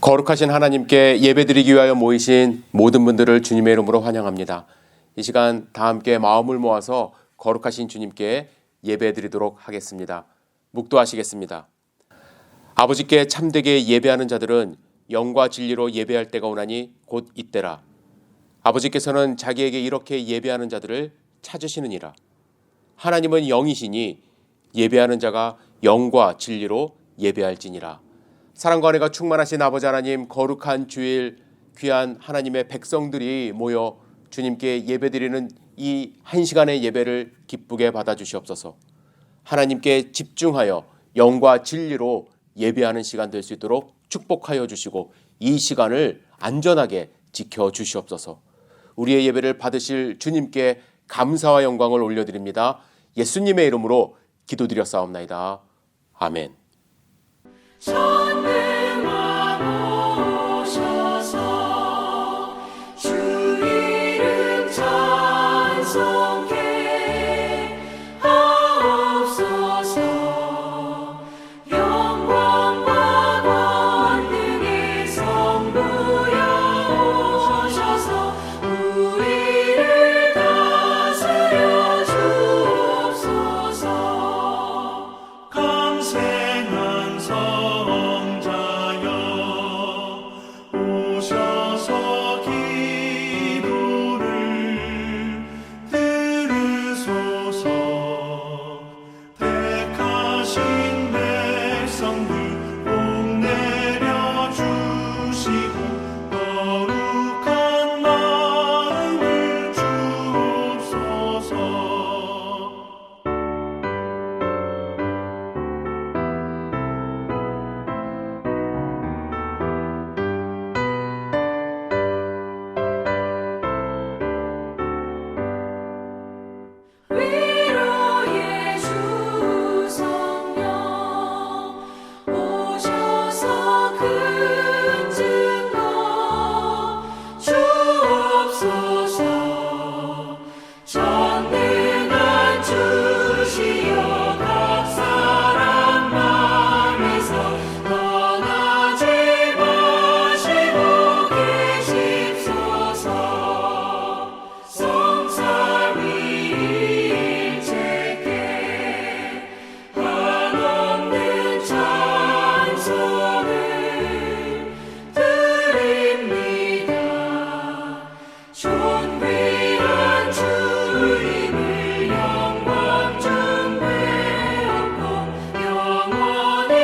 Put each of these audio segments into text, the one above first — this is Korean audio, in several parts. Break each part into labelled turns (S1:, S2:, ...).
S1: 거룩하신 하나님께 예배드리기 위하여 모이신 모든 분들을 주님의 이름으로 환영합니다. 이 시간 다 함께 마음을 모아서 거룩하신 주님께 예배드리도록 하겠습니다. 묵도하시겠습니다. 아버지께 참되게 예배하는 자들은 영과 진리로 예배할 때가 오나니 곧 이때라. 아버지께서는 자기에게 이렇게 예배하는 자들을 찾으시느니라. 하나님은 영이시니 예배하는 자가 영과 진리로 예배할지니라. 사랑과 은혜가 충만하신 아버지 하나님, 거룩한 주일 귀한 하나님의 백성들이 모여 주님께 예배드리는 이 한 시간의 예배를 기쁘게 받아주시옵소서. 하나님께 집중하여 영과 진리로 예배하는 시간 될 수 있도록 축복하여 주시고 이 시간을 안전하게 지켜주시옵소서. 우리의 예배를 받으실 주님께 감사와 영광을 올려드립니다. 예수님의 이름으로 기도드렸사옵나이다. 아멘.
S2: 전능하오셔서 주 이름 찬송케 하옵소서. 영광과 권능의 성부여 오셔서 우리를 다스려 주옵소서.
S3: 감생한 성자여 오셔서 기도를 들으소서. 택하신 백성들 복 내려주시고 거룩한 마음을 주옵소서.
S2: 위로의 주 성령 오셔서 큰 증거 주옵소서. 전능한 주시여 각 사람 맘에서 떠나지 마시고 계십소서. 성살 위 일체께 한없는 찬송을 드립니다. 존귀한 주님을 영광 중배하고 영원히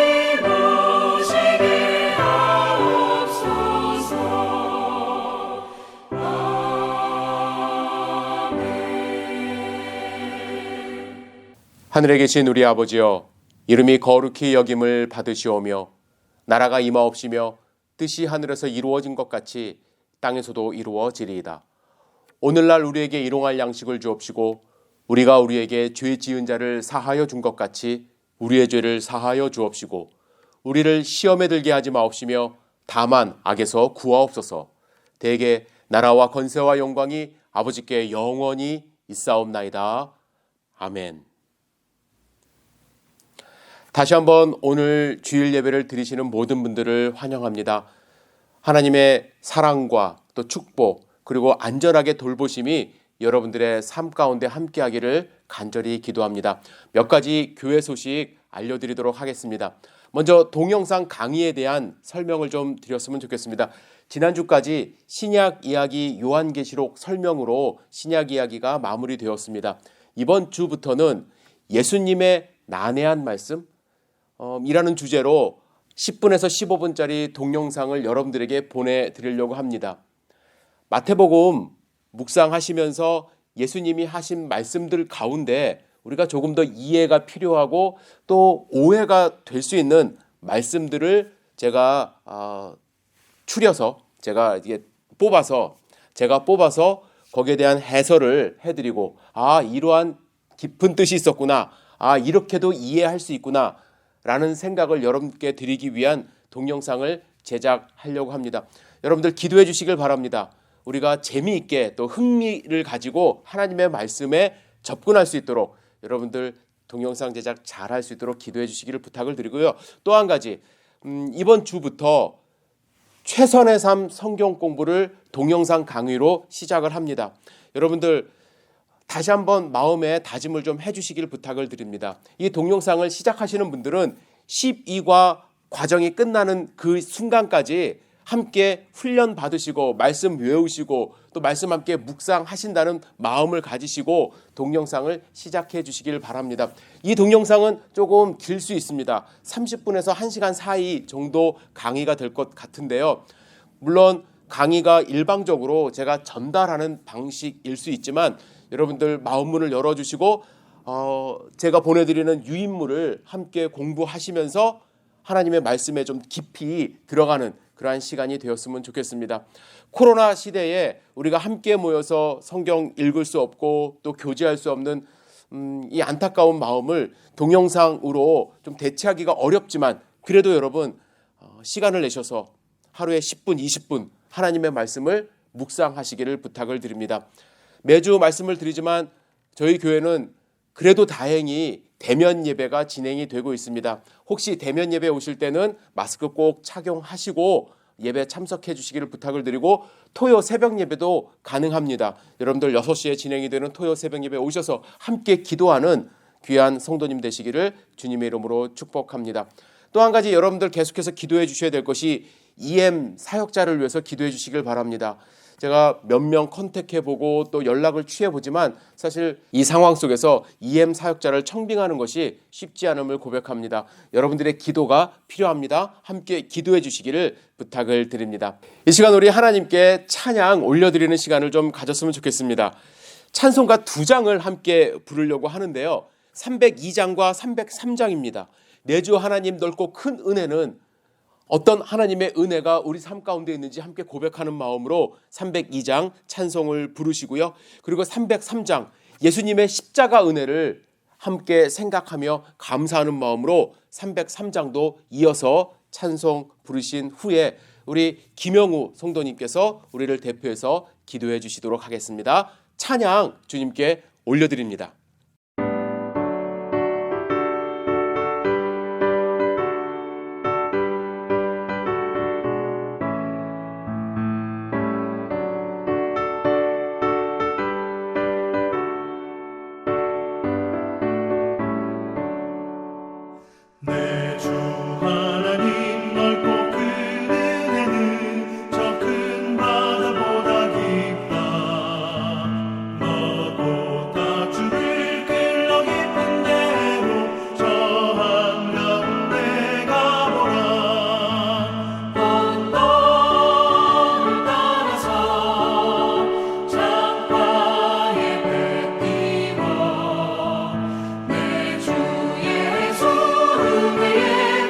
S2: 모시게 하옵소서.
S1: 하늘에 계신 우리 아버지여, 이름이 거룩히 여김을 받으시오며 나라가 임하옵시며 뜻이 하늘에서 이루어진 것 같이 땅에서도 이루어지리이다. 오늘날 우리에게 일용할 양식을 주옵시고 우리가 우리에게 죄 지은 자를 사하여 준 것 같이 우리의 죄를 사하여 주옵시고 우리를 시험에 들게 하지 마옵시며 다만 악에서 구하옵소서. 대개 나라와 권세와 영광이 아버지께 영원히 있사옵나이다. 아멘. 다시 한번 오늘 주일 예배를 드리시는 모든 분들을 환영합니다. 하나님의 사랑과 또 축복 그리고 안전하게 돌보심이 여러분들의 삶 가운데 함께하기를 간절히 기도합니다. 몇 가지 교회 소식 알려드리도록 하겠습니다. 먼저 동영상 강의에 대한 설명을 좀 드렸으면 좋겠습니다. 지난주까지 신약 이야기 요한계시록 설명으로 신약 이야기가 마무리되었습니다. 이번 주부터는 예수님의 난해한 말씀 이라는 주제로 10분에서 15분짜리 동영상을 여러분들에게 보내드리려고 합니다. 마태복음 묵상하시면서 예수님이 하신 말씀들 가운데 우리가 조금 더 이해가 필요하고 또 오해가 될 수 있는 말씀들을 제가 추려서 제가 뽑아서 거기에 대한 해설을 해드리고 이러한 깊은 뜻이 있었구나, 이렇게도 이해할 수 있구나 라는 생각을 여러분께 드리기 위한 동영상을 제작하려고 합니다. 여러분들 기도해 주시길 바랍니다. 우리가 재미있게 또 흥미를 가지고 하나님의 말씀에 접근할 수 있도록 여러분들 동영상 제작 잘 할 수 있도록 기도해 주시기를 부탁을 드리고요. 또 한 가지, 이번 주부터 최선의 삶 성경 공부를 동영상 강의로 시작을 합니다. 여러분들 다시 한번 마음의 다짐을 좀 해주시길 부탁을 드립니다. 이 동영상을 시작하시는 분들은 12과 과정이 끝나는 그 순간까지 함께 훈련 받으시고 말씀 외우시고 또 말씀 함께 묵상하신다는 마음을 가지시고 동영상을 시작해 주시길 바랍니다. 이 동영상은 조금 길 수 있습니다. 30분에서 1시간 사이 정도 강의가 될 것 같은데요. 물론 강의가 일방적으로 제가 전달하는 방식일 수 있지만 여러분들 마음문을 열어주시고 제가 보내드리는 유인물을 함께 공부하시면서 하나님의 말씀에 좀 깊이 들어가는 그러한 시간이 되었으면 좋겠습니다. 코로나 시대에 우리가 함께 모여서 성경 읽을 수 없고 또 교제할 수 없는 이 안타까운 마음을 동영상으로 좀 대체하기가 어렵지만 그래도 여러분 시간을 내셔서 하루에 10분, 20분 하나님의 말씀을 묵상하시기를 부탁을 드립니다. 매주 말씀을 드리지만 저희 교회는 그래도 다행히 대면 예배가 진행이 되고 있습니다. 혹시 대면 예배 오실 때는 마스크 꼭 착용하시고 예배 참석해 주시기를 부탁을 드리고 토요 새벽 예배도 가능합니다. 여러분들 6시에 진행이 되는 토요 새벽 예배 오셔서 함께 기도하는 귀한 성도님 되시기를 주님의 이름으로 축복합니다. 또 한 가지 여러분들 계속해서 기도해 주셔야 될 것이 EM 사역자를 위해서 기도해 주시길 바랍니다. 제가 몇 명 컨택해보고 또 연락을 취해보지만 사실 이 상황 속에서 EM 사역자를 청빙하는 것이 쉽지 않음을 고백합니다. 여러분들의 기도가 필요합니다. 함께 기도해 주시기를 부탁을 드립니다. 이 시간 우리 하나님께 찬양 올려드리는 시간을 좀 가졌으면 좋겠습니다. 찬송가 2장을 함께 부르려고 하는데요. 302장과 303장입니다. 내 주 하나님 넓고 큰 은혜는 어떤 하나님의 은혜가 우리 삶 가운데 있는지 함께 고백하는 마음으로 302장 찬송을 부르시고요. 그리고 303장 예수님의 십자가 은혜를 함께 생각하며 감사하는 마음으로 303장도 이어서 찬송 부르신 후에 우리 김영우 성도님께서 우리를 대표해서 기도해 주시도록 하겠습니다. 찬양 주님께 올려드립니다.
S3: 내 주 하나님 넓고 큰 은혜는 저 큰 바다보다 깊다. 너도 다주를 끌러 깊은 데로 저 한가운데 가보라.
S2: 언덕을 따라서 창가에 배 띄워 내 주 예수 은혜의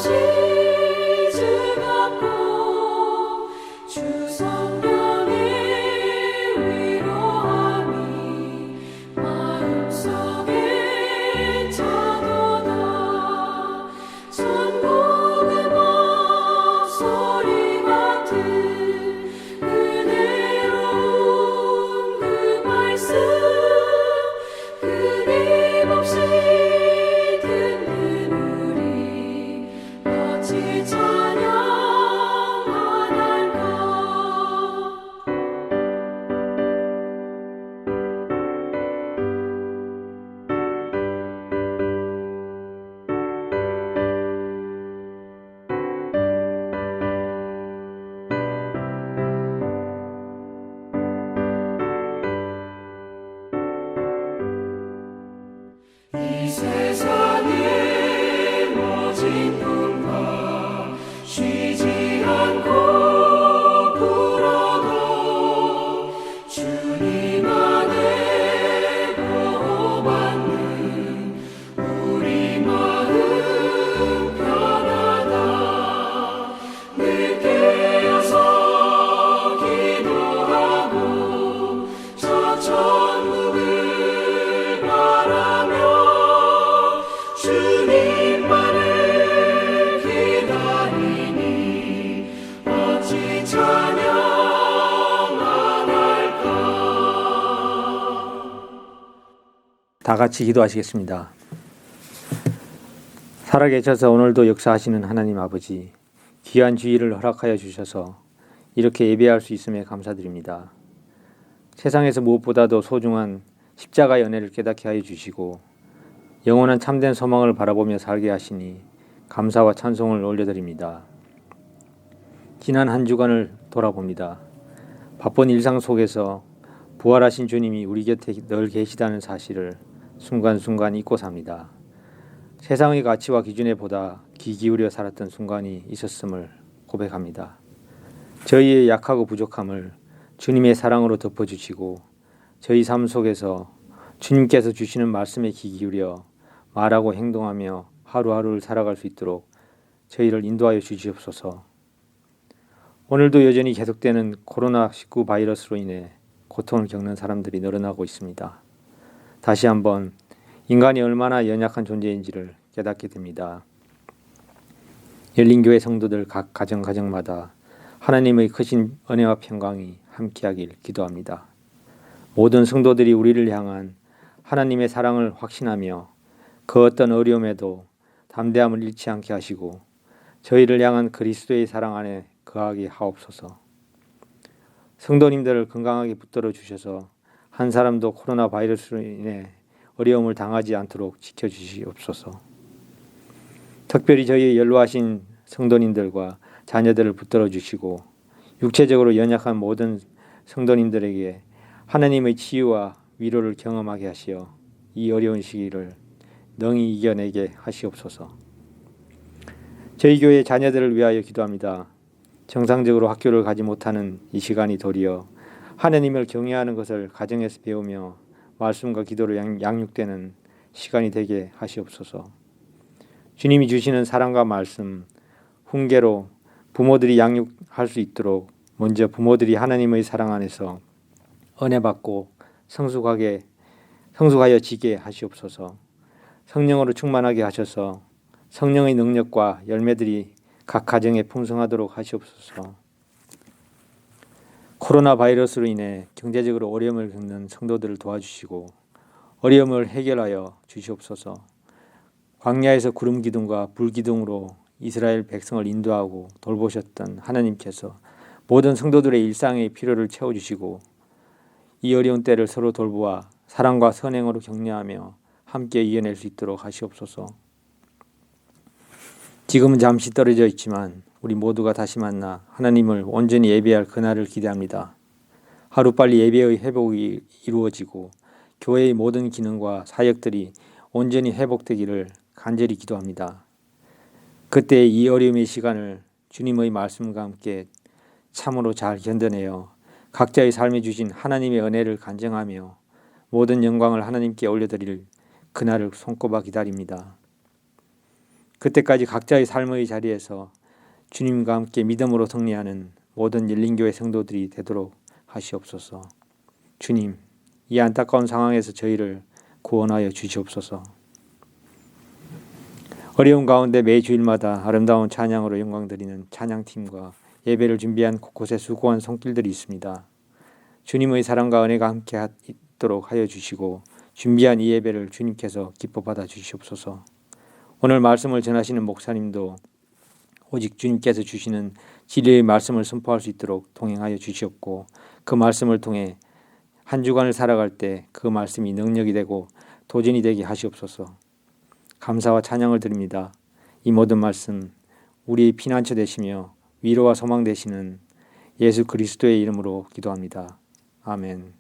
S4: 없이 즐겁고 주 성령의 위로함이 마음속에 차도다. 천국의 목소리 같은 은혜로운 그 말씀 끊임없이 듣는 우리 어찌 찬양하날까. 이 세상의 모진 풍파 쉬지 않고 불어도 주님 안에 보호받는 우리 마음 편하다. 늦게 일어서 기도하고 저 천국을 바라며 주님만을 기다리니 어찌 찬양 안 할까.
S5: 다 같이 기도하시겠습니다. 살아계셔서 오늘도 역사하시는 하나님 아버지, 귀한 주일을 허락하여 주셔서 이렇게 예배할 수 있음에 감사드립니다. 세상에서 무엇보다도 소중한 십자가의 은혜를 깨닫게 하여 주시고 영원한 참된 소망을 바라보며 살게 하시니 감사와 찬송을 올려드립니다. 지난 한 주간을 돌아봅니다. 바쁜 일상 속에서 부활하신 주님이 우리 곁에 늘 계시다는 사실을 순간순간 잊고 삽니다. 세상의 가치와 기준에 보다 귀 기울여 살았던 순간이 있었음을 고백합니다. 저희의 약하고 부족함을 주님의 사랑으로 덮어주시고 저희 삶 속에서 주님께서 주시는 말씀에 귀 기울여 말하고 행동하며 하루하루를 살아갈 수 있도록 저희를 인도하여 주시옵소서. 오늘도 여전히 계속되는 코로나19 바이러스로 인해 고통을 겪는 사람들이 늘어나고 있습니다. 다시 한번 인간이 얼마나 연약한 존재인지를 깨닫게 됩니다. 열린교회 성도들 각 가정마다 하나님의 크신 은혜와 평강이 함께하길 기도합니다. 모든 성도들이 우리를 향한 하나님의 사랑을 확신하며 그 어떤 어려움에도 담대함을 잃지 않게 하시고 저희를 향한 그리스도의 사랑 안에 거하게 하옵소서. 성도님들을 건강하게 붙들어 주셔서 한 사람도 코로나 바이러스로 인해 어려움을 당하지 않도록 지켜주시옵소서. 특별히 저희 연로하신 성도님들과 자녀들을 붙들어 주시고 육체적으로 연약한 모든 성도님들에게 하나님의 치유와 위로를 경험하게 하시어 이 어려운 시기를 능히 이겨내게 하시옵소서. 저희 교회 자녀들을 위하여 기도합니다. 정상적으로 학교를 가지 못하는 이 시간이 도리어 하나님을 경외하는 것을 가정에서 배우며 말씀과 기도로 양육되는 시간이 되게 하시옵소서. 주님이 주시는 사랑과 말씀, 훈계로 부모들이 양육할 수 있도록 먼저 부모들이 하나님의 사랑 안에서 은혜 받고 성숙하여 지게 하시옵소서. 성령으로 충만하게 하셔서 성령의 능력과 열매들이 각 가정에 풍성하도록 하시옵소서. 코로나 바이러스로 인해 경제적으로 어려움을 겪는 성도들을 도와주시고 어려움을 해결하여 주시옵소서. 광야에서 구름 기둥과 불 기둥으로 이스라엘 백성을 인도하고 돌보셨던 하나님께서 모든 성도들의 일상의 필요를 채워주시고 이 어려운 때를 서로 돌보아 사랑과 선행으로 격려하며 함께 이겨낼 수 있도록 하시옵소서. 지금은 잠시 떨어져 있지만 우리 모두가 다시 만나 하나님을 온전히 예배할 그날을 기대합니다. 하루빨리 예배의 회복이 이루어지고 교회의 모든 기능과 사역들이 온전히 회복되기를 간절히 기도합니다. 그때 이 어려움의 시간을 주님의 말씀과 함께 참으로 잘 견뎌내어 각자의 삶에 주신 하나님의 은혜를 간증하며 모든 영광을 하나님께 올려드릴 그날을 손꼽아 기다립니다. 그때까지 각자의 삶의 자리에서 주님과 함께 믿음으로 승리하는 모든 열린교회 성도들이 되도록 하시옵소서. 주님, 이 안타까운 상황에서 저희를 구원하여 주시옵소서. 어려운 가운데 매 주일마다 아름다운 찬양으로 영광드리는 찬양팀과 예배를 준비한 곳곳에 수고한 손길들이 있습니다. 주님의 사랑과 은혜가 함께 있도록 하여 주시고 준비한 이 예배를 주님께서 기뻐 받아 주시옵소서. 오늘 말씀을 전하시는 목사님도 오직 주님께서 주시는 진리의 말씀을 선포할 수 있도록 동행하여 주시옵고 그 말씀을 통해 한 주간을 살아갈 때 그 말씀이 능력이 되고 도전이 되게 하시옵소서. 감사와 찬양을 드립니다. 이 모든 말씀 우리의 피난처 되시며 위로와 소망 되시는 예수 그리스도의 이름으로 기도합니다. 아멘.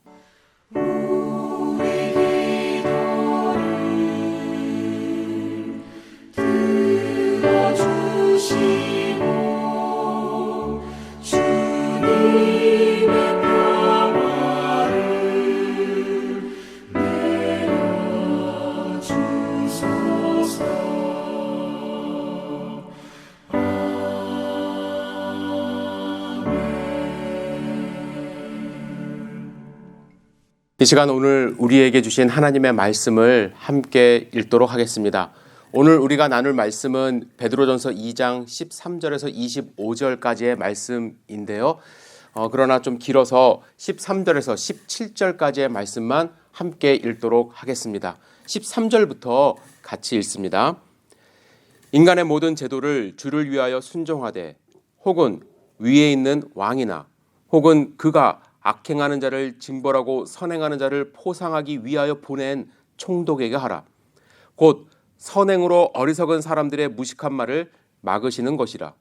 S1: 이 시간 오늘 우리에게 주신 하나님의 말씀을 함께 읽도록 하겠습니다. 오늘 우리가 나눌 말씀은 베드로전서 2장 13절에서 25절까지의 말씀인데요. 그러나 좀 길어서 13절에서 17절까지의 말씀만 함께 읽도록 하겠습니다. 13절부터 같이 읽습니다. 인간의 모든 제도를 주를 위하여 순종하되 혹은 위에 있는 왕이나 혹은 그가 악행하는 자를 징벌하고 선행하는 자를 포상하기 위하여 보낸 총독에게 하라. 곧 선행으로 어리석은 사람들의 무식한 말을 막으시는 것이라.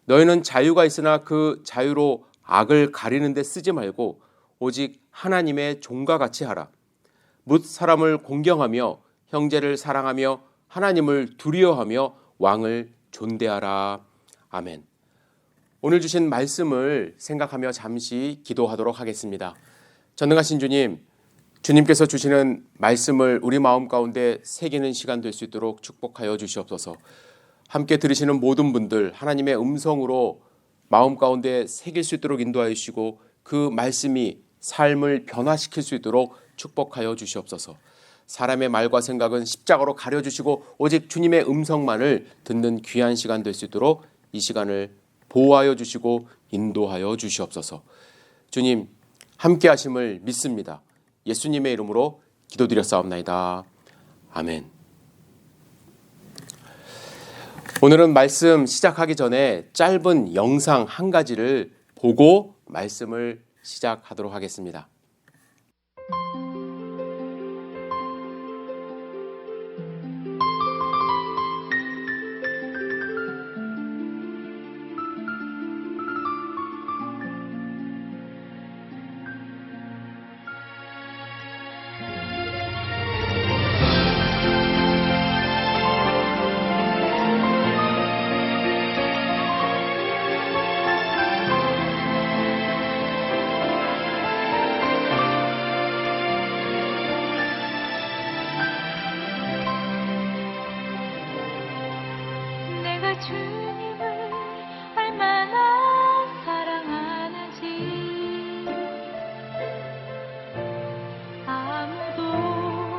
S1: 너희는 자유가 있으나 그 자유로 악을 가리는 데 쓰지 말고 오직 하나님의 종과 같이 하라. 뭇 사람을 공경하며 형제를 사랑하며 하나님을 두려워하며 왕을 존대하라. 아멘. 오늘 주신 말씀을 생각하며 잠시 기도하도록 하겠습니다. 전능하신 주님, 주님께서 주시는 말씀을 우리 마음 가운데 새기는 시간 될 수 있도록 축복하여 주시옵소서. 함께 들으시는 모든 분들 하나님의 음성으로 마음 가운데 새길 수 있도록 인도하여 주시고 그 말씀이 삶을 변화시킬 수 있도록 축복하여 주시옵소서. 사람의 말과 생각은 십자가로 가려주시고 오직 주님의 음성만을 듣는 귀한 시간 될 수 있도록 이 시간을 보호하여 주시고 인도하여 주시옵소서. 주님 함께 하심을 믿습니다. 예수님의 이름으로 기도드렸사옵나이다. 아멘. 오늘은 말씀 시작하기 전에 짧은 영상 한 가지를 보고 말씀을 시작하도록 하겠습니다.
S6: 내가 주님을 얼마나 사랑하는지 아무도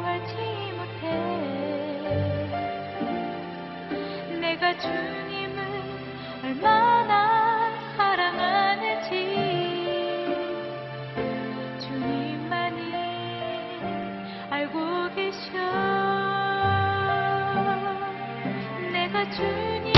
S6: 알지 못해. 내가 주님을 얼마나 사랑하는지 주님만이 알고 계셔. 내가 주님을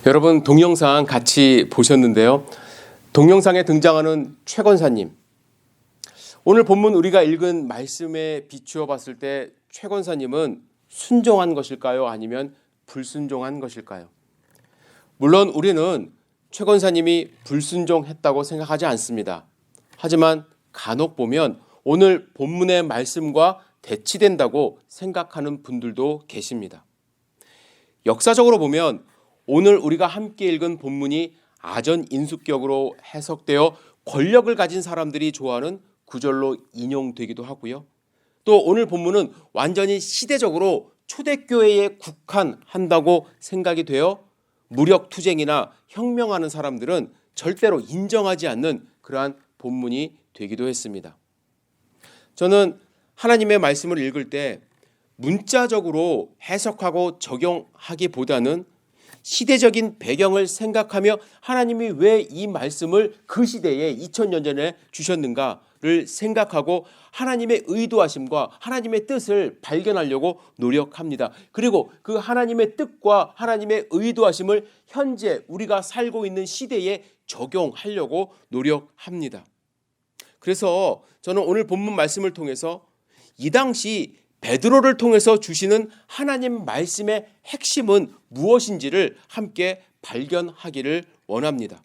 S1: 여러분 동영상 같이 보셨는데요. 동영상에 등장하는 최 권사님. 오늘 본문 우리가 읽은 말씀에 비추어 봤을 때 최 권사님은 순종한 것일까요? 아니면 불순종한 것일까요? 물론 우리는 최 권사님이 불순종했다고 생각하지 않습니다. 하지만 간혹 보면 오늘 본문의 말씀과 대치된다고 생각하는 분들도 계십니다. 역사적으로 보면 오늘 우리가 함께 읽은 본문이 아전인수격으로 해석되어 권력을 가진 사람들이 좋아하는 구절로 인용되기도 하고요. 또 오늘 본문은 완전히 시대적으로 초대교회에 국한한다고 생각이 되어 무력투쟁이나 혁명하는 사람들은 절대로 인정하지 않는 그러한 본문이 되기도 했습니다. 저는 하나님의 말씀을 읽을 때 문자적으로 해석하고 적용하기보다는 시대적인 배경을 생각하며 하나님이 왜 이 말씀을 그 시대에 2000년 전에 주셨는가를 생각하고 하나님의 의도하심과 하나님의 뜻을 발견하려고 노력합니다. 그리고 그 하나님의 뜻과 하나님의 의도하심을 현재 우리가 살고 있는 시대에 적용하려고 노력합니다. 그래서 저는 오늘 본문 말씀을 통해서 이 당시 베드로를 통해서 주시는 하나님 말씀의 핵심은 무엇인지를 함께 발견하기를 원합니다.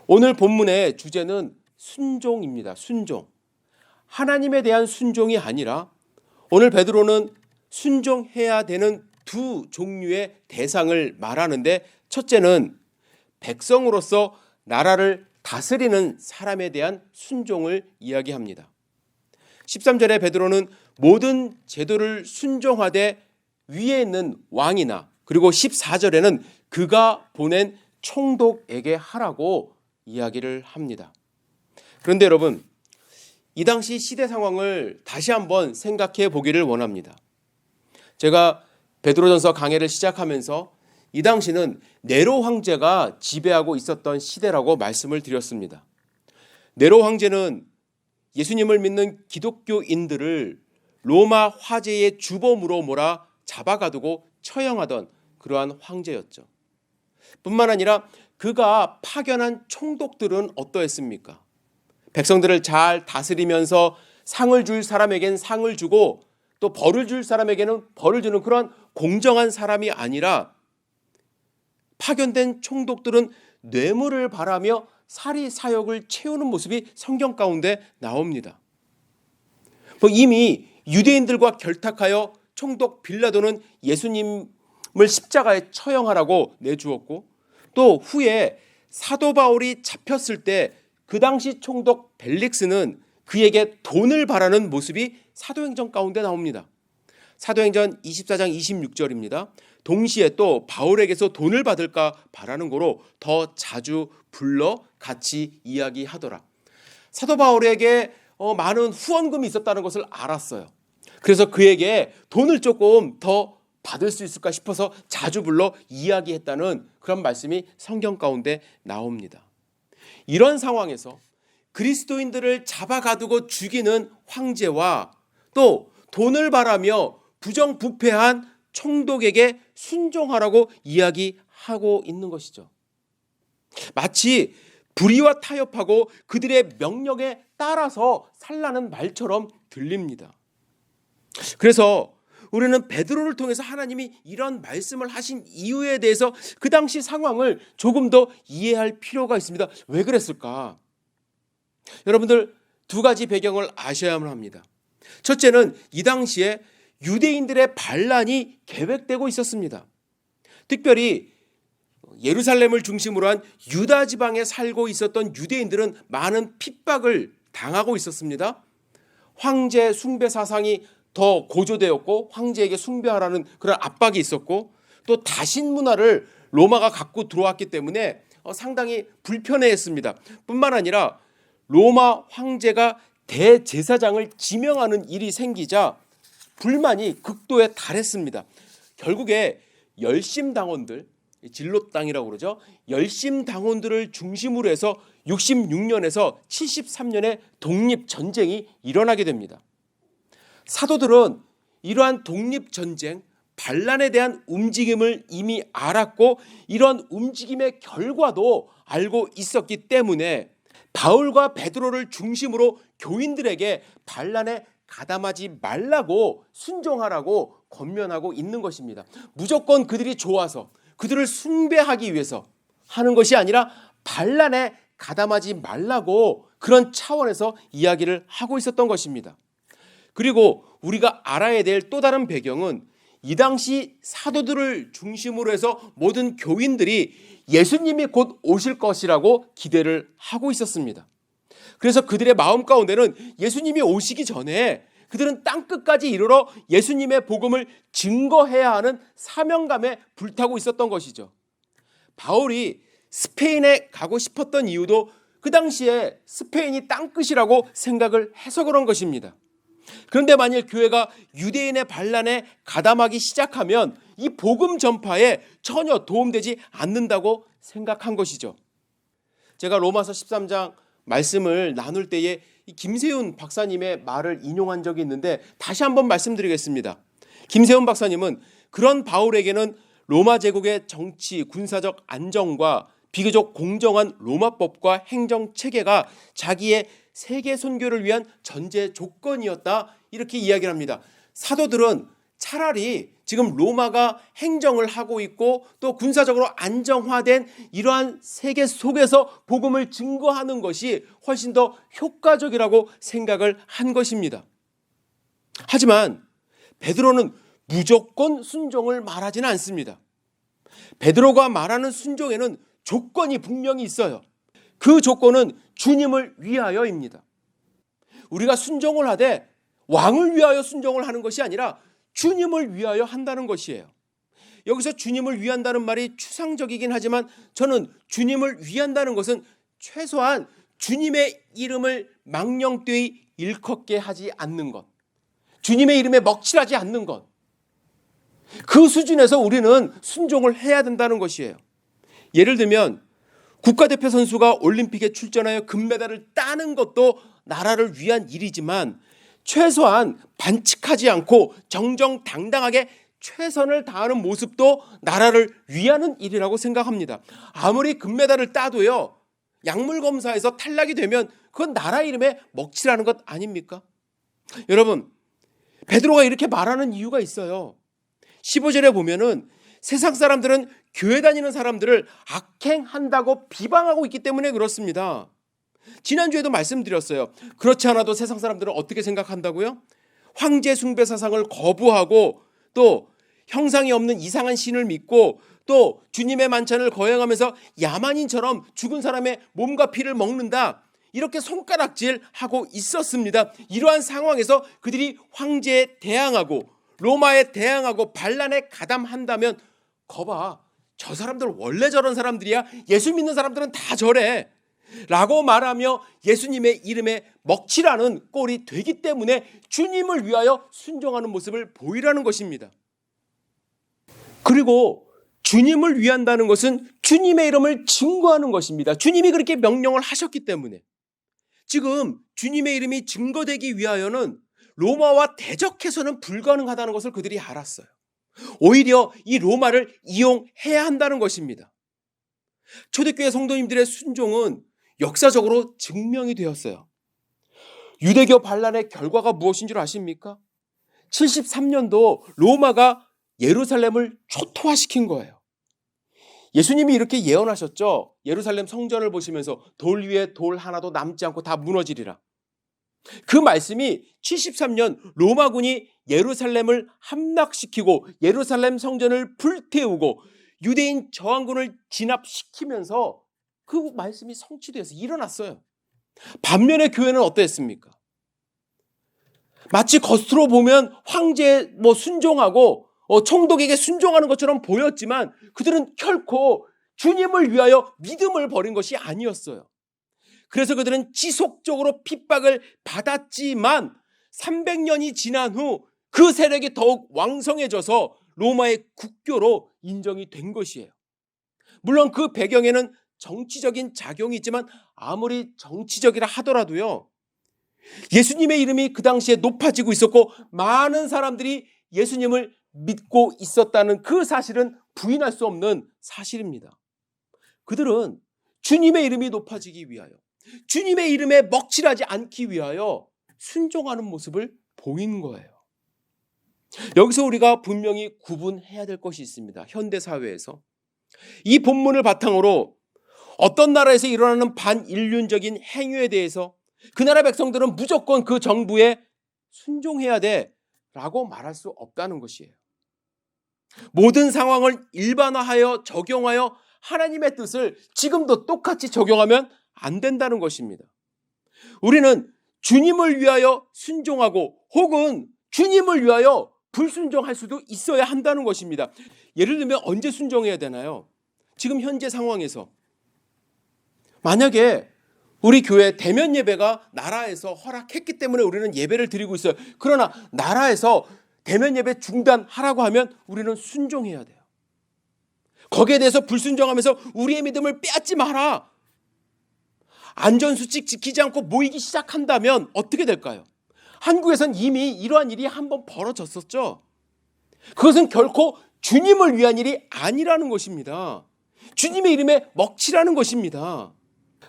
S1: 오늘 본문의 주제는 순종입니다. 순종. 하나님에 대한 순종이 아니라 오늘 베드로는 순종해야 되는 두 종류의 대상을 말하는데 첫째는 백성으로서 나라를 다스리는 사람에 대한 순종을 이야기합니다. 13절에 베드로는 모든 제도를 순종하되 위에 있는 왕이나 그리고 14절에는 그가 보낸 총독에게 하라고 이야기를 합니다. 그런데 여러분, 이 당시 시대 상황을 다시 한번 생각해 보기를 원합니다. 제가 베드로전서 강해를 시작하면서 이 당시는 네로 황제가 지배하고 있었던 시대라고 말씀을 드렸습니다. 네로 황제는 예수님을 믿는 기독교인들을 로마 화제의 주범으로 몰아 잡아가두고 처형하던 그러한 황제였죠. 뿐만 아니라 그가 파견한 총독들은 어떠했습니까? 백성들을 잘 다스리면서 상을 줄 사람에겐 상을 주고 또 벌을 줄 사람에게는 벌을 주는 그런 공정한 사람이 아니라 파견된 총독들은 뇌물을 바라며 사리 사욕을 채우는 모습이 성경 가운데 나옵니다. 이미 유대인들과 결탁하여 총독 빌라도는 예수님을 십자가에 처형하라고 내주었고 또 후에 사도 바울이 잡혔을 때 그 당시 총독 벨릭스는 그에게 돈을 바라는 모습이 사도행전 가운데 나옵니다. 사도행전 24장 26절입니다. 동시에 또 바울에게서 돈을 받을까 바라는 거로 더 자주 불러 같이 이야기하더라. 사도 바울에게 많은 후원금이 있었다는 것을 알았어요. 그래서 그에게 돈을 조금 더 받을 수 있을까 싶어서 자주 불러 이야기했다는 그런 말씀이 성경 가운데 나옵니다. 이런 상황에서 그리스도인들을 잡아가두고 죽이는 황제와 또 돈을 바라며 부정부패한 총독에게 순종하라고 이야기하고 있는 것이죠. 마치 불의와 타협하고 그들의 명령에 따라서 살라는 말처럼 들립니다. 그래서 우리는 베드로를 통해서 하나님이 이런 말씀을 하신 이유에 대해서 그 당시 상황을 조금 더 이해할 필요가 있습니다. 왜 그랬을까? 여러분들 두 가지 배경을 아셔야만 합니다. 첫째는 이 당시에 유대인들의 반란이 계획되고 있었습니다. 특별히 예루살렘을 중심으로 한 유다 지방에 살고 있었던 유대인들은 많은 핍박을 당하고 있었습니다. 황제 숭배 사상이 더 고조되었고 황제에게 숭배하라는 그런 압박이 있었고 또 다신 문화를 로마가 갖고 들어왔기 때문에 상당히 불편해했습니다. 뿐만 아니라 로마 황제가 대제사장을 지명하는 일이 생기자 불만이 극도에 달했습니다. 결국에 열심당원들, 진롯당이라고 그러죠. 열심당원들을 중심으로 해서 66년에서 73년에 독립전쟁이 일어나게 됩니다. 사도들은 이러한 독립전쟁, 반란에 대한 움직임을 이미 알았고 이런 움직임의 결과도 알고 있었기 때문에 바울과 베드로를 중심으로 교인들에게 반란에 가담하지 말라고 순종하라고 권면하고 있는 것입니다. 무조건 그들이 좋아서 그들을 숭배하기 위해서 하는 것이 아니라 반란에 가담하지 말라고 그런 차원에서 이야기를 하고 있었던 것입니다. 그리고 우리가 알아야 될 또 다른 배경은 이 당시 사도들을 중심으로 해서 모든 교인들이 예수님이 곧 오실 것이라고 기대를 하고 있었습니다. 그래서 그들의 마음 가운데는 예수님이 오시기 전에 그들은 땅끝까지 이르러 예수님의 복음을 증거해야 하는 사명감에 불타고 있었던 것이죠. 바울이 스페인에 가고 싶었던 이유도 그 당시에 스페인이 땅끝이라고 생각을 해서 그런 것입니다. 그런데 만일 교회가 유대인의 반란에 가담하기 시작하면 이 복음 전파에 전혀 도움되지 않는다고 생각한 것이죠. 제가 로마서 13장 말씀을 나눌 때에 김세훈 박사님의 말을 인용한 적이 있는데 다시 한번 말씀드리겠습니다. 김세훈 박사님은 그런 바울에게는 로마 제국의 정치, 군사적 안정과 비교적 공정한 로마법과 행정체계가 자기의 세계 선교를 위한 전제 조건이었다 이렇게 이야기를 합니다. 사도들은 차라리 지금 로마가 행정을 하고 있고 또 군사적으로 안정화된 이러한 세계 속에서 복음을 증거하는 것이 훨씬 더 효과적이라고 생각을 한 것입니다. 하지만 베드로는 무조건 순종을 말하지는 않습니다. 베드로가 말하는 순종에는 조건이 분명히 있어요. 그 조건은 주님을 위하여입니다. 우리가 순종을 하되 왕을 위하여 순종을 하는 것이 아니라 주님을 위하여 한다는 것이에요. 여기서 주님을 위한다는 말이 추상적이긴 하지만 저는 주님을 위한다는 것은 최소한 주님의 이름을 망령되이 일컫게 하지 않는 것, 주님의 이름에 먹칠하지 않는 것, 그 수준에서 우리는 순종을 해야 된다는 것이에요. 예를 들면 국가대표 선수가 올림픽에 출전하여 금메달을 따는 것도 나라를 위한 일이지만 최소한 반칙하지 않고 정정당당하게 최선을 다하는 모습도 나라를 위하는 일이라고 생각합니다. 아무리 금메달을 따도요, 약물 검사에서 탈락이 되면 그건 나라 이름에 먹칠하는 것 아닙니까? 여러분, 베드로가 이렇게 말하는 이유가 있어요. 15절에 보면은 세상 사람들은 교회 다니는 사람들을 악행한다고 비방하고 있기 때문에 그렇습니다. 지난주에도 말씀드렸어요. 그렇지 않아도 세상 사람들은 어떻게 생각한다고요? 황제 숭배 사상을 거부하고 또 형상이 없는 이상한 신을 믿고 또 주님의 만찬을 거행하면서 야만인처럼 죽은 사람의 몸과 피를 먹는다. 이렇게 손가락질하고 있었습니다. 이러한 상황에서 그들이 황제에 대항하고 로마에 대항하고 반란에 가담한다면 거봐, 저 사람들 원래 저런 사람들이야. 예수 믿는 사람들은 다 저래 라고 말하며 예수님의 이름에 먹칠하는 꼴이 되기 때문에 주님을 위하여 순종하는 모습을 보이라는 것입니다. 그리고 주님을 위한다는 것은 주님의 이름을 증거하는 것입니다. 주님이 그렇게 명령을 하셨기 때문에 지금 주님의 이름이 증거되기 위하여는 로마와 대적해서는 불가능하다는 것을 그들이 알았어요. 오히려 이 로마를 이용해야 한다는 것입니다. 초대교회 성도님들의 순종은 역사적으로 증명이 되었어요. 유대교 반란의 결과가 무엇인 줄 아십니까? 73년도 로마가 예루살렘을 초토화시킨 거예요. 예수님이 이렇게 예언하셨죠. 예루살렘 성전을 보시면서 돌 위에 돌 하나도 남지 않고 다 무너지리라. 그 말씀이 73년 로마군이 예루살렘을 함락시키고 예루살렘 성전을 불태우고 유대인 저항군을 진압시키면서 그 말씀이 성취되어서 일어났어요. 반면에 교회는 어땠습니까? 마치 겉으로 보면 황제에 순종하고 총독에게 순종하는 것처럼 보였지만 그들은 결코 주님을 위하여 믿음을 버린 것이 아니었어요. 그래서 그들은 지속적으로 핍박을 받았지만 300년이 지난 후 그 세력이 더욱 왕성해져서 로마의 국교로 인정이 된 것이에요. 물론 그 배경에는 정치적인 작용이 있지만 아무리 정치적이라 하더라도요, 예수님의 이름이 그 당시에 높아지고 있었고 많은 사람들이 예수님을 믿고 있었다는 그 사실은 부인할 수 없는 사실입니다. 그들은 주님의 이름이 높아지기 위하여, 주님의 이름에 먹칠하지 않기 위하여 순종하는 모습을 보인 거예요. 여기서 우리가 분명히 구분해야 될 것이 있습니다. 현대 사회에서 이 본문을 바탕으로 어떤 나라에서 일어나는 반인륜적인 행위에 대해서 그 나라 백성들은 무조건 그 정부에 순종해야 돼라고 말할 수 없다는 것이에요. 모든 상황을 일반화하여 적용하여 하나님의 뜻을 지금도 똑같이 적용하면 안 된다는 것입니다. 우리는 주님을 위하여 순종하고 혹은 주님을 위하여 불순종할 수도 있어야 한다는 것입니다. 예를 들면 언제 순종해야 되나요? 지금 현재 상황에서 만약에 우리 교회 대면 예배가 나라에서 허락했기 때문에 우리는 예배를 드리고 있어요. 그러나 나라에서 대면 예배 중단하라고 하면 우리는 순종해야 돼요. 거기에 대해서 불순종하면서 우리의 믿음을 빼앗지 마라, 안전수칙 지키지 않고 모이기 시작한다면 어떻게 될까요? 한국에선 이미 이러한 일이 한번 벌어졌었죠. 그것은 결코 주님을 위한 일이 아니라는 것입니다. 주님의 이름에 먹칠하는 것입니다.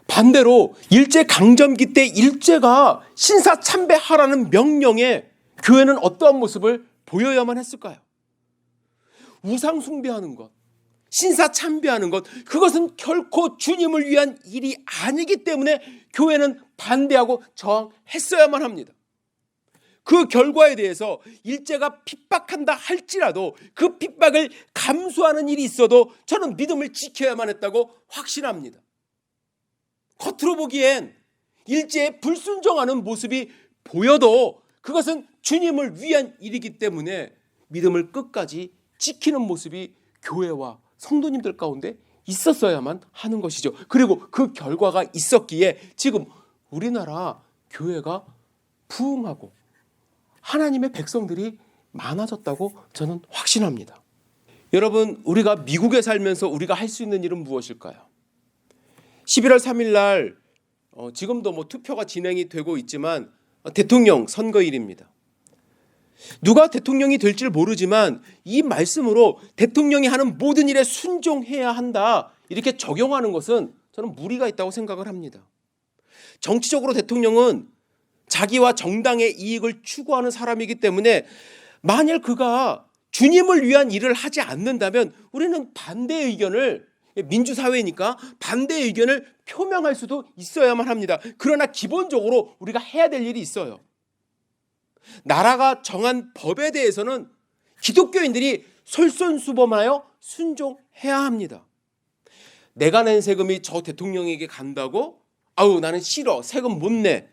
S1: 반대로 일제강점기 때 일제가 신사참배하라는 명령에 교회는 어떠한 모습을 보여야만 했을까요? 우상 숭배하는 것, 신사참배하는 것, 그것은 결코 주님을 위한 일이 아니기 때문에 교회는 반대하고 저항했어야만 합니다. 그 결과에 대해서 일제가 핍박한다 할지라도 그 핍박을 감수하는 일이 있어도 저는 믿음을 지켜야만 했다고 확신합니다. 겉으로 보기엔 일제에 불순종하는 모습이 보여도 그것은 주님을 위한 일이기 때문에 믿음을 끝까지 지키는 모습이 교회와 성도님들 가운데 있었어야만 하는 것이죠. 그리고 그 결과가 있었기에 지금 우리나라 교회가 부흥하고 하나님의 백성들이 많아졌다고 저는 확신합니다. 여러분, 우리가 미국에 살면서 우리가 할 수 있는 일은 무엇일까요? 11월 3일 날 지금도 투표가 진행이 되고 있지만 대통령 선거일입니다. 누가 대통령이 될지 모르지만 이 말씀으로 대통령이 하는 모든 일에 순종해야 한다, 이렇게 적용하는 것은 저는 무리가 있다고 생각을 합니다. 정치적으로 대통령은 자기와 정당의 이익을 추구하는 사람이기 때문에 만일 그가 주님을 위한 일을 하지 않는다면 우리는 반대의 의견을, 민주사회니까 반대의 의견을 표명할 수도 있어야만 합니다. 그러나 기본적으로 우리가 해야 될 일이 있어요. 나라가 정한 법에 대해서는 기독교인들이 솔선수범하여 순종해야 합니다. 내가 낸 세금이 저 대통령에게 간다고 아우 나는 싫어, 세금 못 내,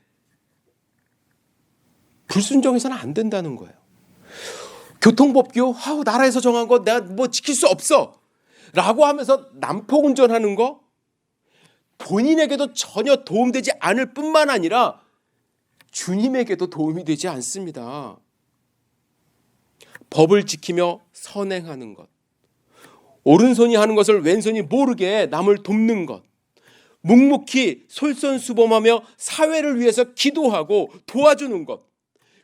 S1: 불순종해서는 안 된다는 거예요. 교통법규 나라에서 정한 거 내가 뭐 지킬 수 없어 라고 하면서 난폭운전하는 거 본인에게도 전혀 도움되지 않을 뿐만 아니라 주님에게도 도움이 되지 않습니다. 법을 지키며 선행하는 것, 오른손이 하는 것을 왼손이 모르게 남을 돕는 것, 묵묵히 솔선수범하며 사회를 위해서 기도하고 도와주는 것,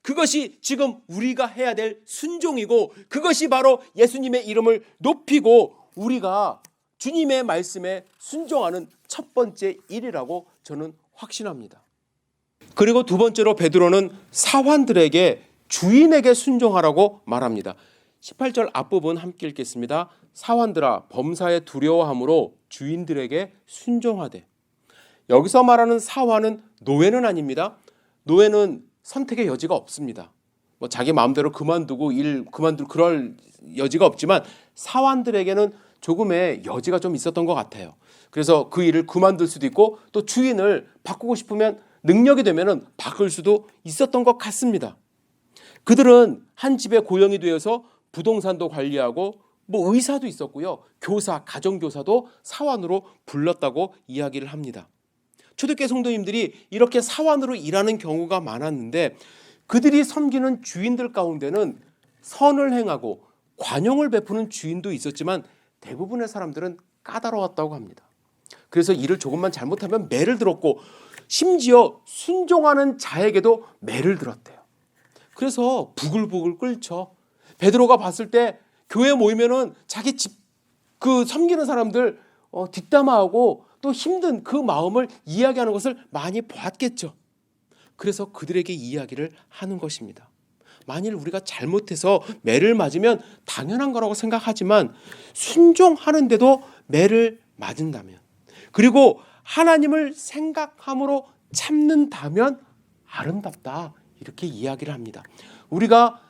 S1: 그것이 지금 우리가 해야 될 순종이고 그것이 바로 예수님의 이름을 높이고 우리가 주님의 말씀에 순종하는 첫 번째 일이라고 저는 확신합니다. 그리고 두 번째로 베드로는 사환들에게, 주인에게 순종하라고 말합니다. 18절 앞부분 함께 읽겠습니다. 사환들아, 범사에 두려워함으로 주인들에게 순종하되. 여기서 말하는 사환은 노예는 아닙니다. 노예는 선택의 여지가 없습니다. 뭐 자기 마음대로 그만두고 일 그만둘 그럴 여지가 없지만 사환들에게는 조금의 여지가 좀 있었던 것 같아요. 그래서 그 일을 그만둘 수도 있고 또 주인을 바꾸고 싶으면 능력이 되면은 바꿀 수도 있었던 것 같습니다. 그들은 한 집에 고용이 되어서 부동산도 관리하고 뭐 의사도 있었고요. 교사, 가정교사도 사환으로 불렀다고 이야기를 합니다. 초대교회 성도님들이 이렇게 사환으로 일하는 경우가 많았는데 그들이 섬기는 주인들 가운데는 선을 행하고 관용을 베푸는 주인도 있었지만 대부분의 사람들은 까다로웠다고 합니다. 그래서 일을 조금만 잘못하면 매를 들었고 심지어 순종하는 자에게도 매를 들었대요. 그래서 부글부글 끓죠. 베드로가 봤을 때 교회 모이면은 자기 집 그 섬기는 사람들 뒷담화하고 또 힘든 그 마음을 이야기하는 것을 많이 보았겠죠. 그래서 그들에게 이야기를 하는 것입니다. 만일 우리가 잘못해서 매를 맞으면 당연한 거라고 생각하지만 순종하는데도 매를 맞은다면, 그리고 하나님을 생각함으로 참는다면 아름답다, 이렇게 이야기를 합니다. 우리가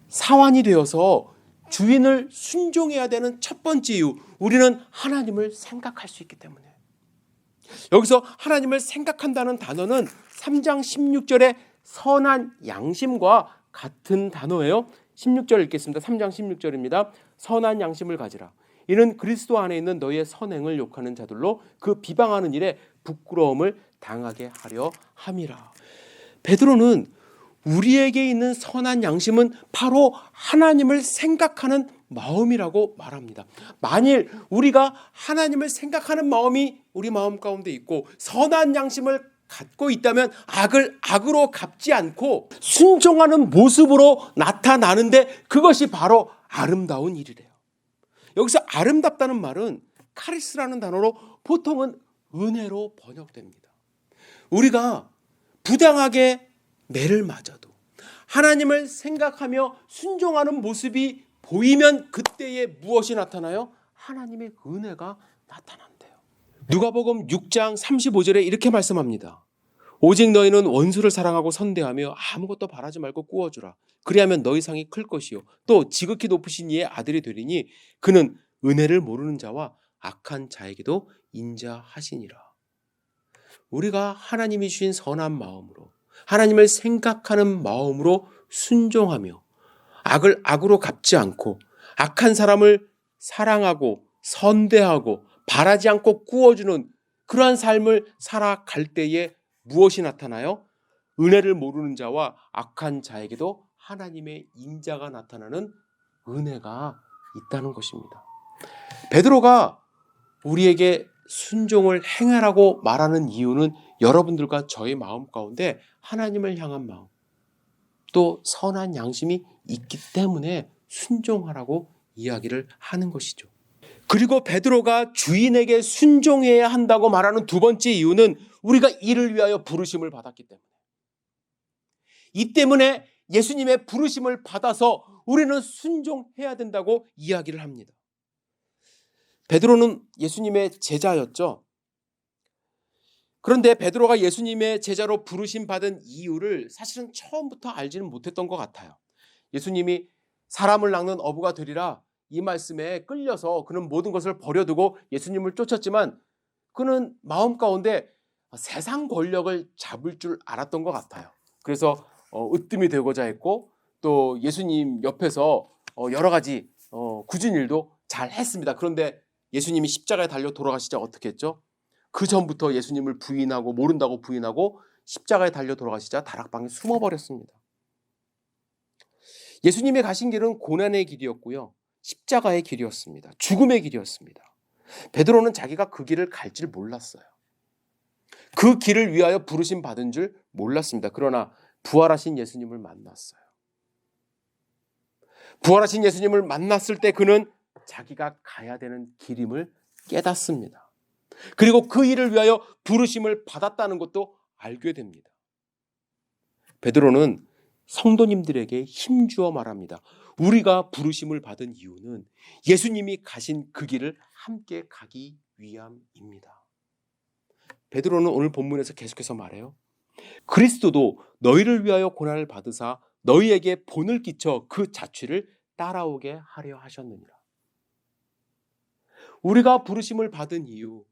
S1: 사환이 되어서 주인을 순종해야 되는 첫 번째 이유, 우리는 하나님을 생각할 수 있기 때문에. 여기서 하나님을 생각한다는 단어는 3장 16절의 선한 양심과 같은 단어예요. 16절 읽겠습니다. 3장 16절입니다. 선한 양심을 가지라. 이는 그리스도 안에 있는 너희의 선행을 욕하는 자들로 그 비방하는 일에 부끄러움을 당하게 하려 함이라. 베드로는 우리에게 있는 선한 양심은 바로 하나님을 생각하는 마음이라고 말합니다. 만일 우리가 하나님을 생각하는 마음이 우리 마음 가운데 있고 선한 양심을 갖고 있다면 악을 악으로 갚지 않고 순종하는 모습으로 나타나는데 그것이 바로 아름다운 일이래요. 여기서 아름답다는 말은 카리스라는 단어로 보통은 은혜로 번역됩니다. 우리가 부당하게 매를 맞아도 하나님을 생각하며 순종하는 모습이 보이면 그때에 무엇이 나타나요? 하나님의 은혜가 나타난대요. 누가복음 6장 35절에 이렇게 말씀합니다. 오직 너희는 원수를 사랑하고 선대하며 아무것도 바라지 말고 꾸어주라. 그리하면 너희 상이 클 것이요 또 지극히 높으신 이의 아들이 되리니 그는 은혜를 모르는 자와 악한 자에게도 인자하시니라. 우리가 하나님이 주신 선한 마음으로 하나님을 생각하는 마음으로 순종하며 악을 악으로 갚지 않고 악한 사람을 사랑하고 선대하고 바라지 않고 꾸어주는 그러한 삶을 살아갈 때에 무엇이 나타나요? 은혜를 모르는 자와 악한 자에게도 하나님의 인자가 나타나는 은혜가 있다는 것입니다. 베드로가 우리에게 순종을 행하라고 말하는 이유는 여러분들과 저의 마음 가운데 하나님을 향한 마음, 또 선한 양심이 있기 때문에 순종하라고 이야기를 하는 것이죠. 그리고 베드로가 주인에게 순종해야 한다고 말하는 두 번째 이유는 우리가 이를 위하여 부르심을 받았기 때문에. 이 때문에 예수님의 부르심을 받아서 우리는 순종해야 된다고 이야기를 합니다. 베드로는 예수님의 제자였죠. 그런데 베드로가 예수님의 제자로 부르심 받은 이유를 사실은 처음부터 알지는 못했던 것 같아요. 예수님이 사람을 낚는 어부가 되리라 이 말씀에 끌려서 그는 모든 것을 버려두고 예수님을 쫓았지만 그는 마음 가운데 세상 권력을 잡을 줄 알았던 것 같아요. 그래서 으뜸이 되고자 했고 또 예수님 옆에서 여러 가지 굳은 일도 잘 했습니다. 그런데 예수님이 십자가에 달려 돌아가시자 어떻게 했죠? 그 전부터 예수님을 부인하고 모른다고 부인하고 십자가에 달려 돌아가시자 다락방에 숨어버렸습니다. 예수님이 가신 길은 고난의 길이었고요. 십자가의 길이었습니다. 죽음의 길이었습니다. 베드로는 자기가 그 길을 갈 줄 몰랐어요. 그 길을 위하여 부르심 받은 줄 몰랐습니다. 그러나 부활하신 예수님을 만났어요. 부활하신 예수님을 만났을 때 그는 자기가 가야 되는 길임을 깨닫습니다. 그리고 그 일을 위하여 부르심을 받았다는 것도 알게 됩니다. 베드로는 성도님들에게 힘주어 말합니다. 우리가 부르심을 받은 이유는 예수님이 가신 그 길을 함께 가기 위함입니다. 베드로는 오늘 본문에서 계속해서 말해요. 그리스도도 너희를 위하여 고난을 받으사 너희에게 본을 끼쳐 그 자취를 따라오게 하려 하셨느니라. 우리가 부르심을 받은 이유,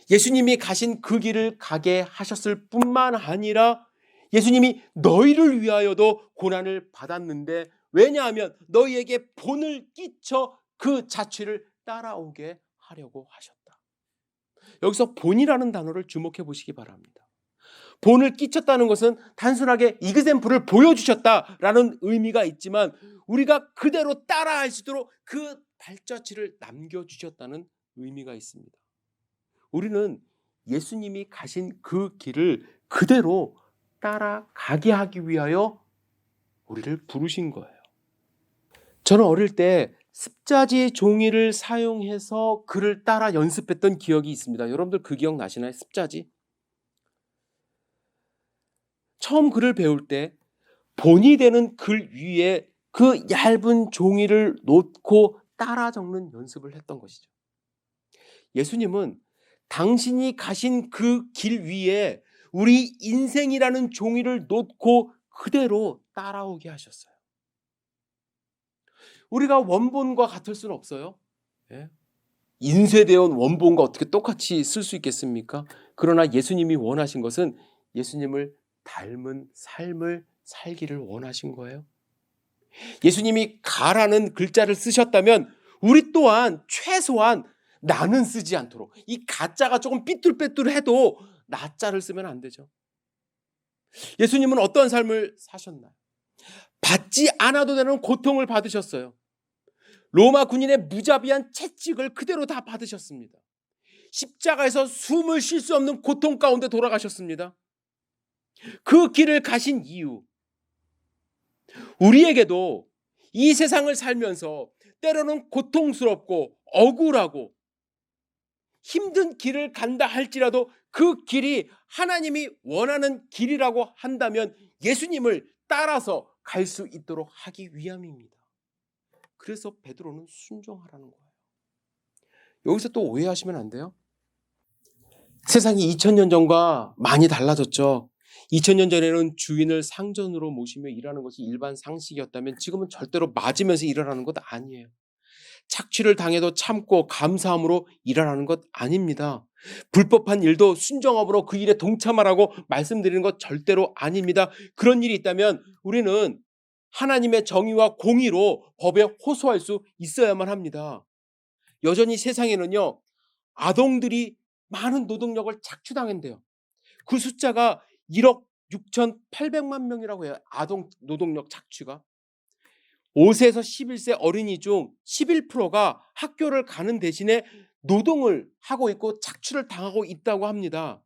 S1: 예수님이 가신 그 길을 가게 하셨을 뿐만 아니라 예수님이 너희를 위하여도 고난을 받았는데 왜냐하면 너희에게 본을 끼쳐 그 자취를 따라오게 하려고 하셨다. 여기서 본이라는 단어를 주목해 보시기 바랍니다. 본을 끼쳤다는 것은 단순하게 이그샘플을 보여주셨다라는 의미가 있지만 우리가 그대로 따라할 수 있도록 그 발자취를 남겨주셨다는 의미가 있습니다. 우리는 예수님이 가신 그 길을 그대로 따라가게 하기 위하여 우리를 부르신 거예요. 저는 어릴 때 습자지 종이를 사용해서 글을 따라 연습했던 기억이 있습니다. 여러분들 그 기억 나시나요? 습자지? 처음 글을 배울 때 본이 되는 글 위에 그 얇은 종이를 놓고 따라 적는 연습을 했던 것이죠. 예수님은 당신이 가신 그 길 위에 우리 인생이라는 종이를 놓고 그대로 따라오게 하셨어요. 우리가 원본과 같을 수는 없어요. 예? 인쇄되어 온 원본과 어떻게 똑같이 쓸 수 있겠습니까? 그러나 예수님이 원하신 것은 예수님을 닮은 삶을 살기를 원하신 거예요. 예수님이 가라는 글자를 쓰셨다면 우리 또한 최소한 나는 쓰지 않도록, 이 가자가 조금 삐뚤빼뚤해도 나자를 쓰면 안 되죠. 예수님은 어떤 삶을 사셨나요? 받지 않아도 되는 고통을 받으셨어요. 로마 군인의 무자비한 채찍을 그대로 다 받으셨습니다. 십자가에서 숨을 쉴 수 없는 고통 가운데 돌아가셨습니다. 그 길을 가신 이유, 우리에게도 이 세상을 살면서 때로는 고통스럽고 억울하고 힘든 길을 간다 할지라도 그 길이 하나님이 원하는 길이라고 한다면 예수님을 따라서 갈 수 있도록 하기 위함입니다. 그래서 베드로는 순종하라는 거예요. 여기서 또 오해하시면 안 돼요. 세상이 2000년 전과 많이 달라졌죠. 2000년 전에는 주인을 상전으로 모시며 일하는 것이 일반 상식이었다면 지금은 절대로 맞으면서 일하라는 것 아니에요. 착취를 당해도 참고 감사함으로 일하라는 것 아닙니다. 불법한 일도 순종함으로 그 일에 동참하라고 말씀드리는 것 절대로 아닙니다. 그런 일이 있다면 우리는 하나님의 정의와 공의로 법에 호소할 수 있어야만 합니다. 여전히 세상에는요, 아동들이 많은 노동력을 착취당한대요. 그 숫자가 1억 6,800만 명이라고 해요. 아동 노동력 착취가. 5세에서 11세 어린이 중 11%가 학교를 가는 대신에 노동을 하고 있고 착취를 당하고 있다고 합니다.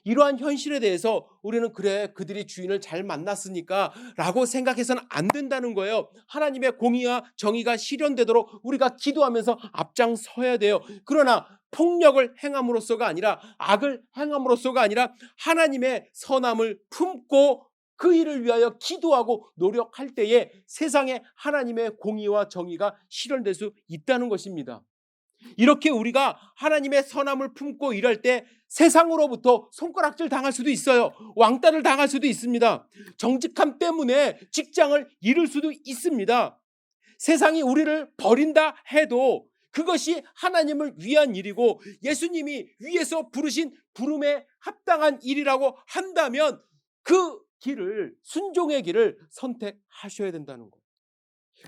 S1: 이러한 현실에 대해서 우리는 그래, 그들이 주인을 잘 만났으니까 라고 생각해서는 안 된다는 거예요. 하나님의 공의와 정의가 실현되도록 우리가 기도하면서 앞장서야 돼요. 그러나 폭력을 행함으로써가 아니라, 악을 행함으로써가 아니라 하나님의 선함을 품고 그 일을 위하여 기도하고 노력할 때에 세상에 하나님의 공의와 정의가 실현될 수 있다는 것입니다. 이렇게 우리가 하나님의 선함을 품고 일할 때 세상으로부터 손가락질 당할 수도 있어요. 왕따를 당할 수도 있습니다. 정직함 때문에 직장을 잃을 수도 있습니다. 세상이 우리를 버린다 해도 그것이 하나님을 위한 일이고 예수님이 위에서 부르신 부름에 합당한 일이라고 한다면 그 길을, 순종의 길을 선택하셔야 된다는 거예요.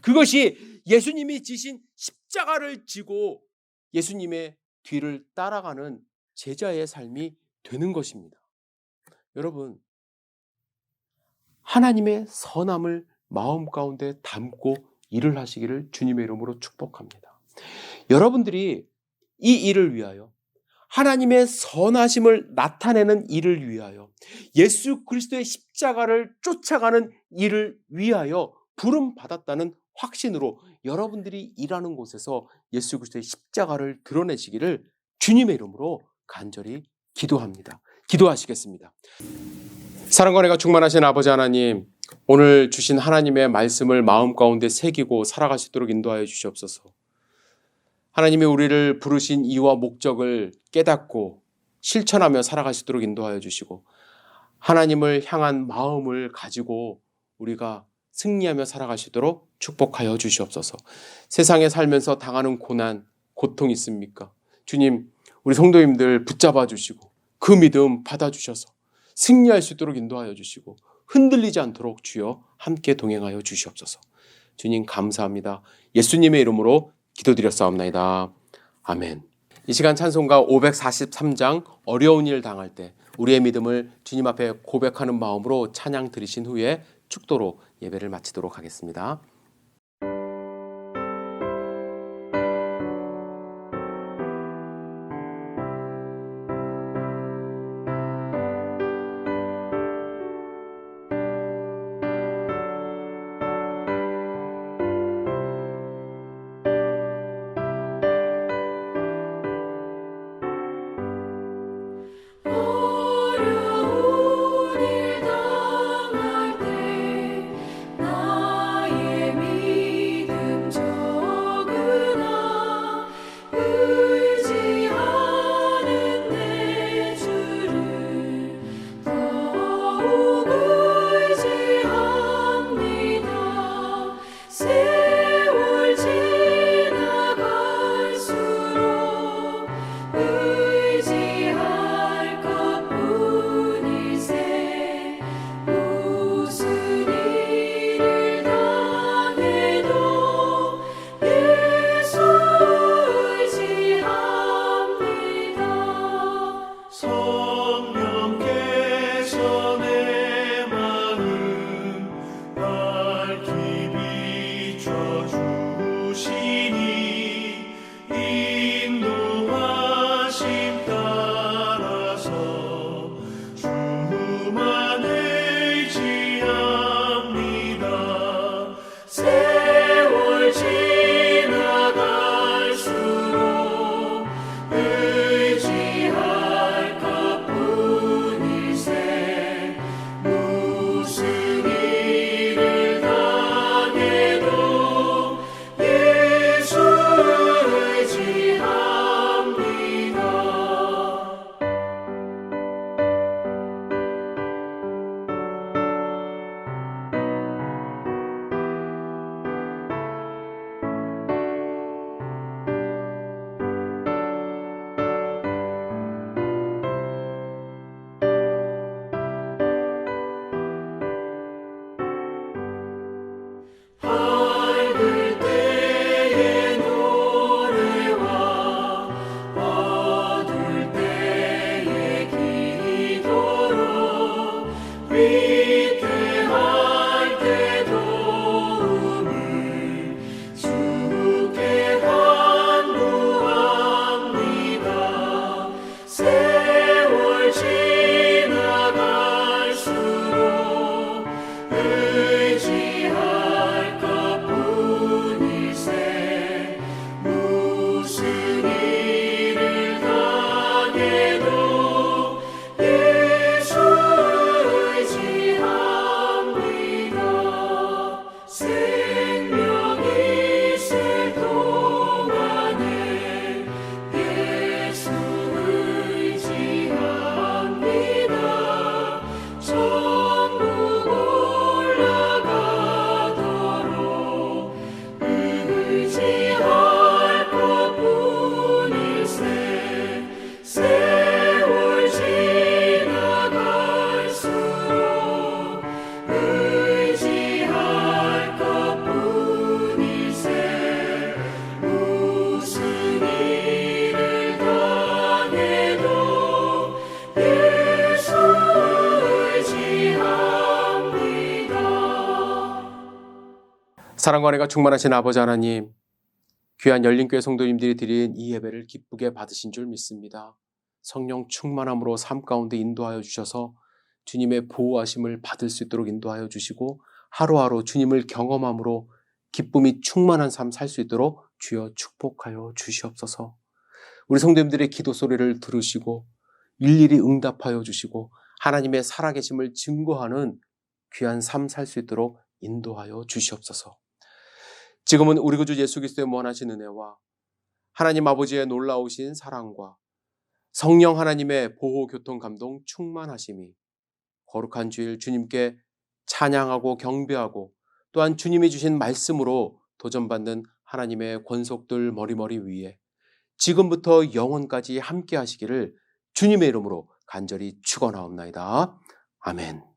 S1: 그것이 예수님이 지신 십자가를 지고 예수님의 뒤를 따라가는 제자의 삶이 되는 것입니다. 여러분, 하나님의 선함을 마음 가운데 담고 일을 하시기를 주님의 이름으로 축복합니다. 여러분들이 이 일을 위하여, 하나님의 선하심을 나타내는 일을 위하여, 예수 그리스도의 십자가를 쫓아가는 일을 위하여 부름받았다는 확신으로 여러분들이 일하는 곳에서 예수 그리스도의 십자가를 드러내시기를 주님의 이름으로 간절히 기도합니다. 기도하시겠습니다. 사랑과 은혜가 충만하신 아버지 하나님, 오늘 주신 하나님의 말씀을 마음 가운데 새기고 살아갈 수 있도록 인도하여 주시옵소서. 하나님이 우리를 부르신 이유와 목적을 깨닫고 실천하며 살아갈 수 있도록 인도하여 주시고, 하나님을 향한 마음을 가지고 우리가 승리하며 살아갈 수 있도록 축복하여 주시옵소서. 세상에 살면서 당하는 고난, 고통 있습니까? 주님, 우리 성도님들 붙잡아 주시고 그 믿음 받아주셔서 승리할 수 있도록 인도하여 주시고 흔들리지 않도록 주여 함께 동행하여 주시옵소서. 주님 감사합니다. 예수님의 이름으로 기도드렸사옵나이다. 아멘. 이 시간 찬송가 543장 어려운 일 당할 때 우리의 믿음을 주님 앞에 고백하는 마음으로 찬양 드리신 후에 축도로 예배를 마치도록 하겠습니다. 사랑과 은혜가 충만하신 아버지 하나님, 귀한 열린교회 성도님들이 드린 이 예배를 기쁘게 받으신 줄 믿습니다. 성령 충만함으로 삶 가운데 인도하여 주셔서 주님의 보호하심을 받을 수 있도록 인도하여 주시고 하루하루 주님을 경험함으로 기쁨이 충만한 삶 살 수 있도록 주여 축복하여 주시옵소서. 우리 성도님들의 기도 소리를 들으시고 일일이 응답하여 주시고 하나님의 살아계심을 증거하는 귀한 삶 살 수 있도록 인도하여 주시옵소서. 지금은 우리 구주 예수 그리스도의 무한하신 은혜와 하나님 아버지의 놀라우신 사랑과 성령 하나님의 보호 교통 감동 충만하심이 거룩한 주일 주님께 찬양하고 경배하고 또한 주님이 주신 말씀으로 도전받는 하나님의 권속들 머리머리 위에 지금부터 영원까지 함께 하시기를 주님의 이름으로 간절히 축원하옵나이다. 아멘.